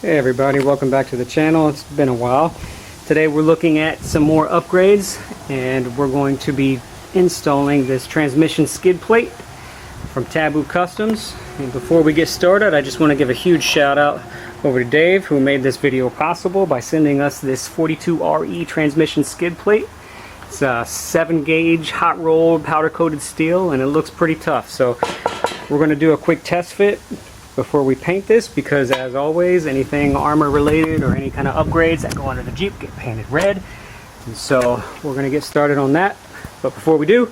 Hey everybody, welcome back to the channel. It's been a while. Today we're looking at some more upgrades and we're going to be installing this transmission skid plate from Taboo Customs. And before we get started, I just want to give a huge shout out over to Dave, who made this video possible by sending us this 42RE transmission skid plate. It's a 7-gauge hot rolled powder coated steel and it looks pretty tough. So we're going to do a quick test fit before we paint this, because as always, anything armor related or any kind of upgrades that go under the Jeep get painted red. And so we're going to get started on that. But before we do,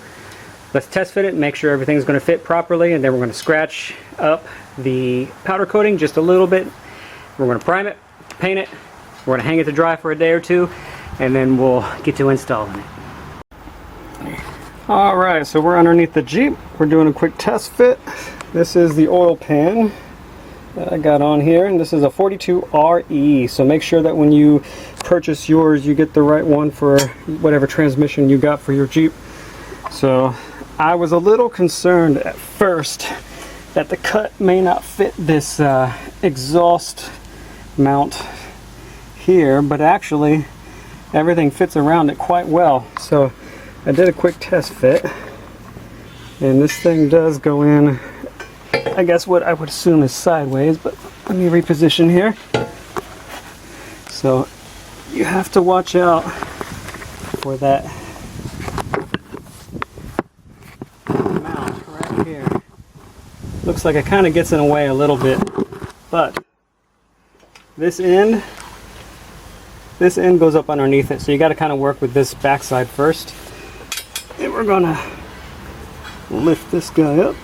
let's test fit it and make sure everything's going to fit properly, and then we're going to scratch up the powder coating just a little bit. We're going to prime it, paint it, we're going to hang it to dry for a day or two, and then we'll get to installing it. Alright, so we're underneath the Jeep. We're doing a quick test fit. This is the oil pan that I got on here, and this is a 42RE, so make sure that when you purchase yours you get the right one for whatever transmission you got for your Jeep. So I was a little concerned at first that the cut may not fit this exhaust mount here, but actually everything fits around it quite well. So I did a quick test fit, and this thing does go in, I guess what I would assume is sideways, but let me reposition here. So you have to watch out for that mount right here. Looks like it kind of gets in the way a little bit, but this end goes up underneath it, so you got to kind of work with this backside first. And we're gonna lift this guy up.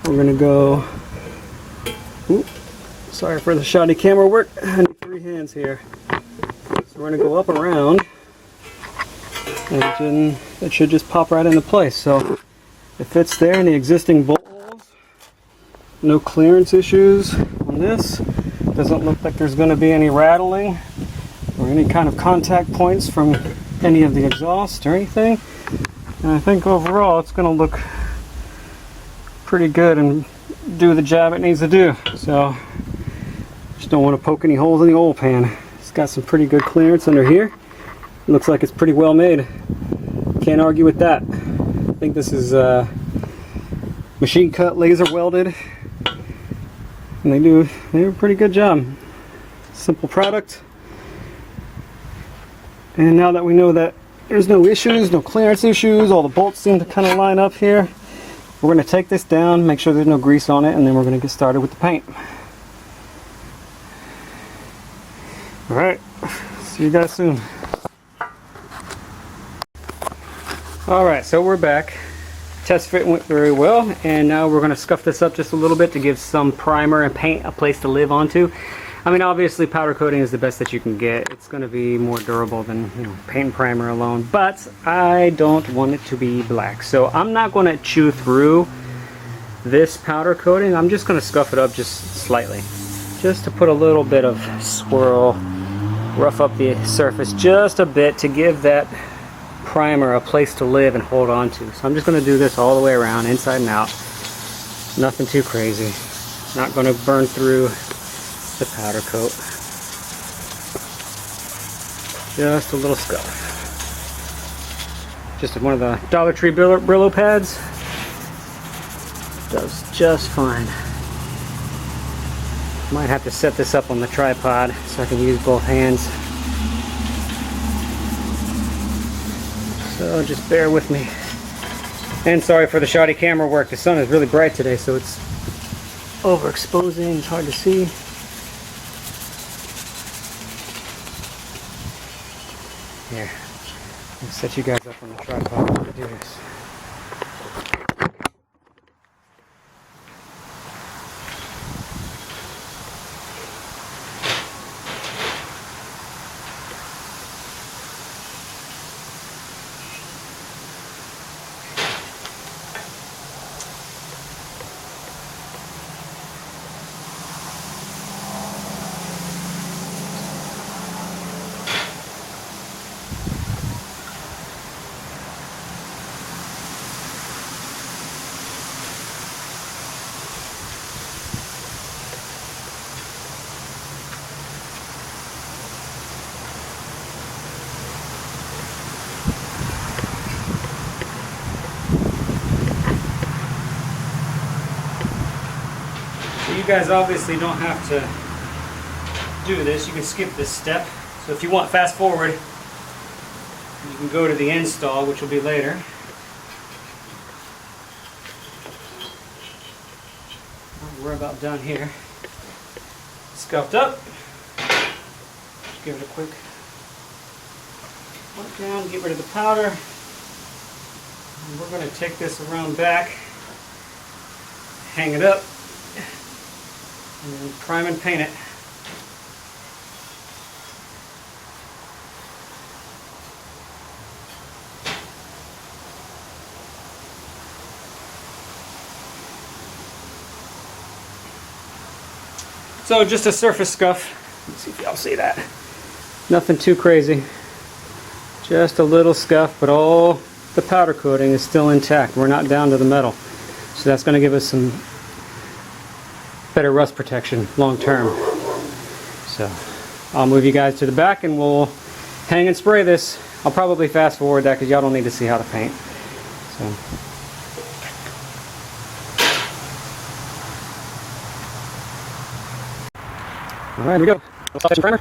We're gonna go, sorry for the shoddy camera work, I need 3 hands here. So we're gonna go up around, and then it should just pop right into place. So it fits there in the existing bolt holes. No clearance issues on this. Doesn't look like there's gonna be any rattling or any kind of contact points from any of the exhaust or anything. And I think overall it's gonna look pretty good and do the job it needs to do. So just don't want to poke any holes in the oil pan. It's got some pretty good clearance under here. It looks like it's pretty well made. Can't argue with that. I think this is machine cut, laser welded, and they do a pretty good job. Simple product. And now that we know that there's no issues, no clearance issues, all the bolts seem to kind of line up here, we're going to take this down, make sure there's no grease on it, and then we're going to get started with the paint. Alright, see you guys soon. Alright, so we're back. Test fit went very well, and now we're going to scuff this up just a little bit to give some primer and paint a place to live onto. I mean, obviously powder coating is the best that you can get. It's going to be more durable than, paint and primer alone, but I don't want it to be black. So I'm not going to chew through this powder coating. I'm just going to scuff it up just slightly, just to put a little bit of swirl, rough up the surface just a bit to give that primer a place to live and hold on to. So I'm just going to do this all the way around, inside and out. Nothing too crazy. Not going to burn through the powder coat. Just a little scuff. Just one of the Dollar Tree Brillo pads. Does just fine. Might have to set this up on the tripod so I can use both hands. So just bear with me. And sorry for the shoddy camera work. The sun is really bright today, so it's overexposing. It's hard to see. Here, I'll set you guys up on the tripod to do this. So you guys obviously don't have to do this. You can skip this step. So if you want fast forward, you can go to the install, which will be later. We're about done here. Scuffed up. Just give it a quick wipe down, get rid of the powder. And we're going to take this around back, hang it up, and then prime and paint it. So just a surface scuff. Let's see if y'all see that. Nothing too crazy. Just a little scuff, but all the powder coating is still intact. We're not down to the metal. So that's going to give us some better rust protection long term. So I'll move you guys to the back and we'll hang and spray this. I'll probably fast forward that because y'all don't need to see how to paint. So. Alright, here we go. We'll start some primer.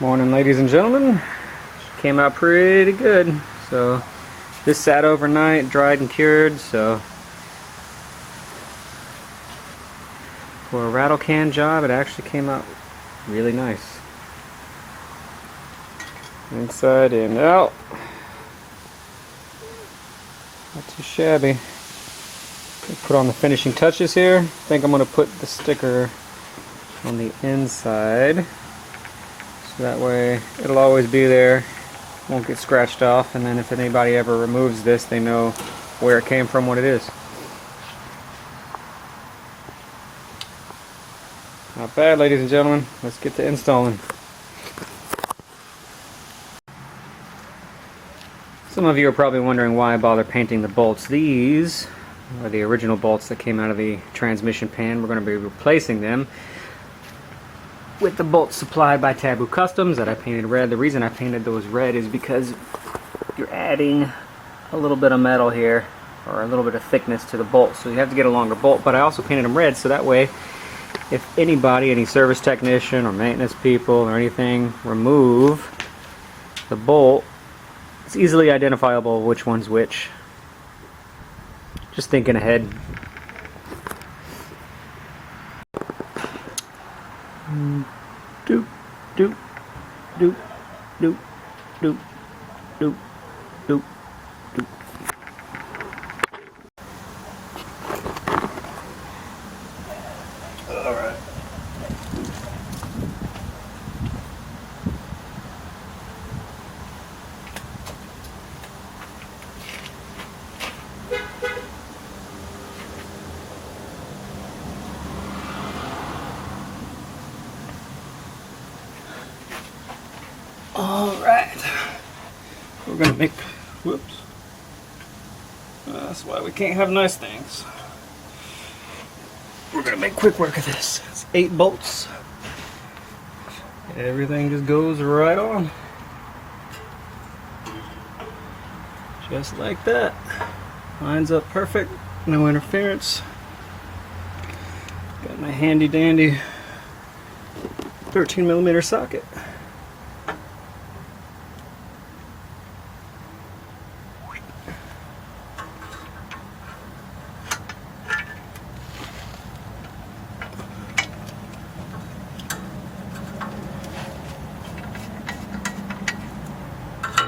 Morning, ladies and gentlemen. Came out pretty good. So this sat overnight, dried and cured, so for a rattle can job it actually came out really nice. Inside and out. Not too shabby. Put on the finishing touches here. I think I'm going to put the sticker on the inside. So that way it'll always be there, won't get scratched off, and then if anybody ever removes this, they know where it came from, what it is. Not bad, ladies and gentlemen. Let's get to installing. Some of you are probably wondering why I bother painting the bolts. These are the original bolts that came out of the transmission pan. We're going to be replacing them with the bolts supplied by Taboo Customs that I painted red. The reason I painted those red is because you're adding a little bit of metal here, or a little bit of thickness to the bolt, so you have to get a longer bolt. But I also painted them red so that way if anybody, any service technician or maintenance people or anything, remove the bolt, it's easily identifiable which one's which. Just thinking ahead. Doop, doop, doop, doop, doop, doop, doop, doop. All right. Alright, we're gonna make, whoops, that's why we can't have nice things. We're gonna make quick work of this. It's 8 bolts. Everything just goes right on. Just like that. Lines up perfect, no interference. Got my handy dandy 13mm socket.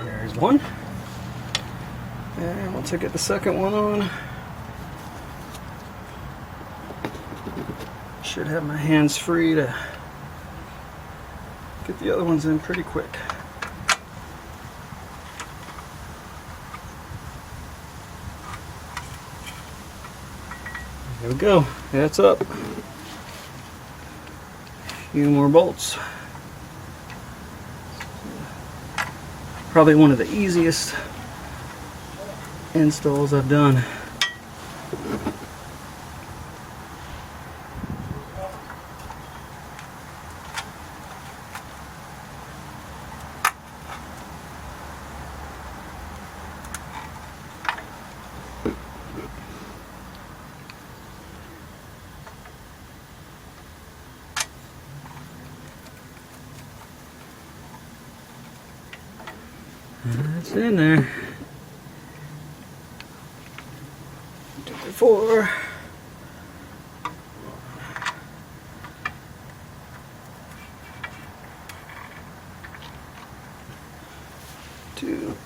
There's one. And once I get the second one on, should have my hands free to get the other ones in pretty quick. There we go. That's up. A few more bolts. Probably one of the easiest installs I've done. That's in there. 2, 3, 4. Two.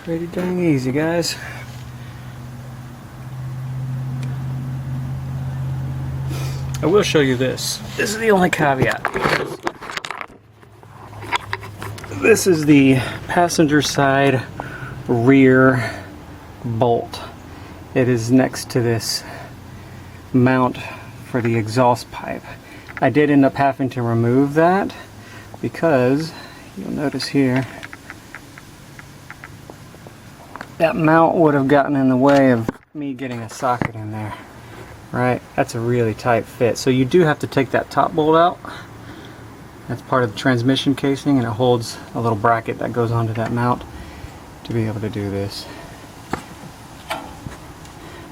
Pretty dang easy, guys. I will show you this. This is the only caveat. This is the passenger side rear bolt. It is next to this mount for the exhaust pipe. I did end up having to remove that because you'll notice here that mount would have gotten in the way of me getting a socket in there. Right? That's a really tight fit. So you do have to take that top bolt out. That's part of the transmission casing, and it holds a little bracket that goes onto that mount to be able to do this.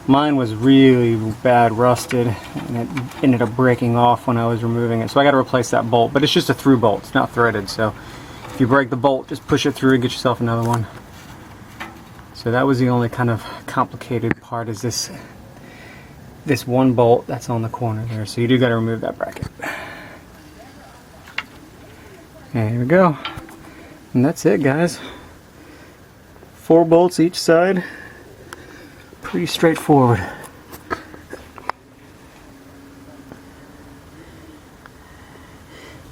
Mine was really bad rusted, and it ended up breaking off when I was removing it. So I got to replace that bolt, but it's just a through bolt. It's not threaded. So if you break the bolt, just push it through and get yourself another one. So that was the only kind of complicated part, is this one bolt that's on the corner there. So you do got to remove that bracket. And here we go. And that's it, guys. 4 bolts each side. Pretty straightforward.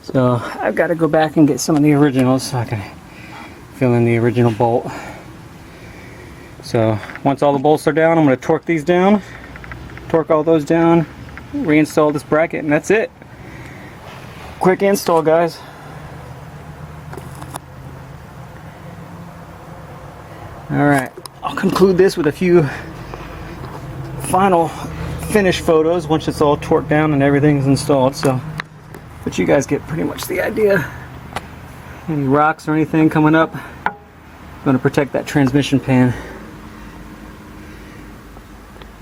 So I've got to go back and get some of the originals so I can fill in the original bolt. So once all the bolts are down, I'm going to torque these down, torque all those down, reinstall this bracket, and that's it. Quick install, guys. Alright, I'll conclude this with a few final finish photos once it's all torqued down and everything's installed, but you guys get pretty much the idea. Any rocks or anything coming up, I'm going to protect that transmission pan.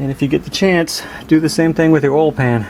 And if you get the chance, do the same thing with your oil pan.